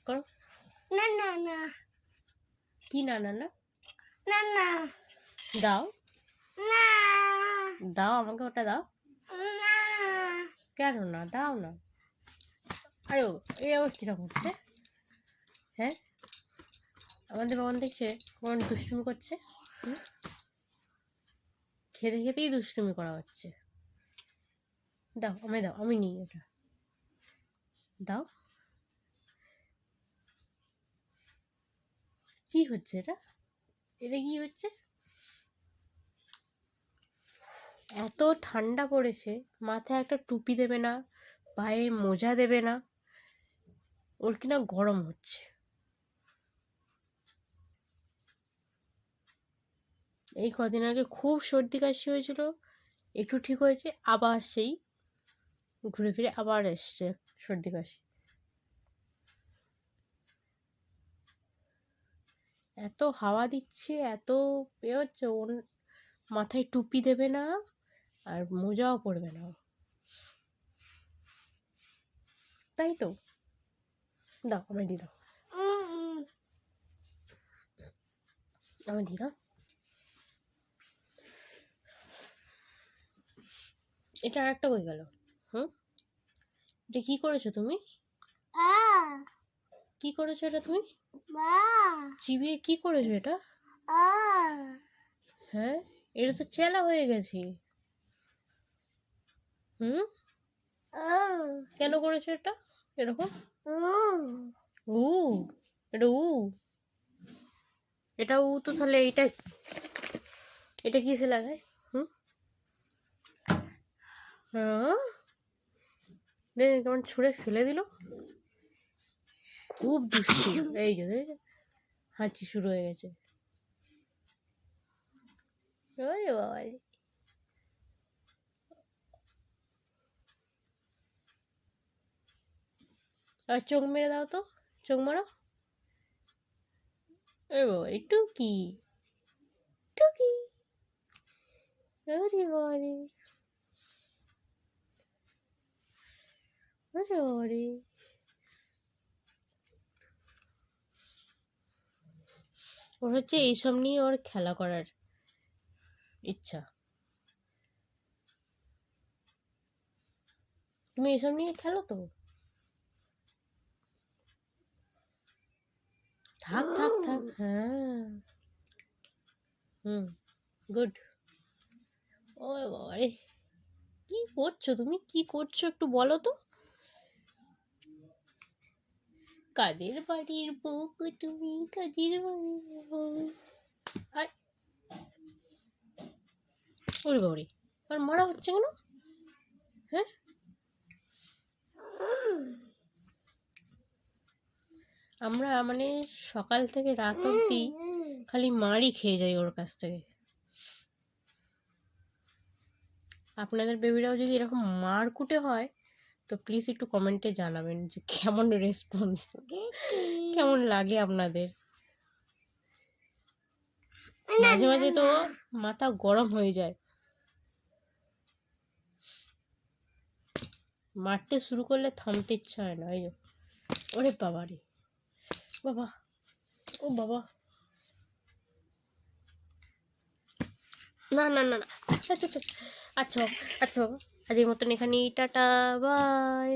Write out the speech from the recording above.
করো। না না না কি না না না? না না দাও না দাও, আমাকে ওটা দাও। না কেন না? দাও না। আরে এ আবার কিরকম হচ্ছে? হ্যাঁ, আমাদের বাবা দেখছে কোন দুষ্টুমি করছে। খেতে খেতেই দুষ্টুমি করা হচ্ছে। দাও, আমায় দাও, আমি নিই এটা। দাও। কি হচ্ছে এটা? এটা কি হচ্ছে? এত ঠান্ডা পড়েছে, মাথায় একটা টুপি দেবে না, পায়ে মোজা দেবে না, ওর কিনা গরম হচ্ছে। এই কদিন আগে খুব সর্দি কাশি হয়েছিল, একটু ঠিক হয়েছে, আবার সেই ঘুরে ফিরে আবার এসছে সর্দি কাশি। এত হাওয়া দিচ্ছে, এত এ হচ্ছে, ওর মাথায় টুপি দেবে না আর মোজাও পরবে না, তাই তো। দাও, আমায় দি দাও, আমায় দি দাও। এটা আর একটা হয়ে গেল। এটা কি করেছো তুমি? কি করেছো এটা তুমি? চিবিয়ে কি করেছো এটা? হ্যাঁ, এটা তো চেলা হয়ে গেছে। কেন করেছো এটা এরকম? উ এটা এটা তো তাহলে এটা এটা কিসে লাগায়? হ্যাঁ, কেমন ছুঁড়ে ফেলে দিল। খুব দুষ্টু। এই যে হাঁচি শুরু হয়ে গেছে। ওই বাবা, আর চোখ মেরে দাও তো, চোখ মারো। ওই বাবা, টুকি টুকি, ওরে বাবারে, ওরে বাবারে। ওর হচ্ছে এইসব নিয়ে ওর খেলা করার ইচ্ছা। তুমি এইসব নিয়ে খেলো তো। থাক থাক থাক, হ্যাঁ। গুড। ও বাবারে, কি করছো তুমি? কি করছো একটু বলো তো। কাদের বাড়ির বউ গো তুমি, কাদের বাড়ির বউ। ওরে বাবারে, আর মারা হচ্ছে কেন? হ্যাঁ, আমরা মানে সকাল থেকে রাত অব্দি খালি মারই খেয়ে যাই ওর কাছ থেকে। আপনাদের বেবিরাও যদি এরকম মারকুটে হয় তো প্লিজ একটু কমেন্টে জানাবেন যে কেমন রেসপন্স, কেমন লাগে আপনাদের। মাঝে মাঝে তো মাথা গরম হয়ে যায়। মারতে শুরু করলে থামতে ইচ্ছা হয় না। এই ওরে বাবা রে, বাবা, ও বাবা, না না না না। আচ্ছা আচ্ছা আচ্ছা আচ্ছা বাবা, আজকের মতন এখানেই, টাটা, বাই।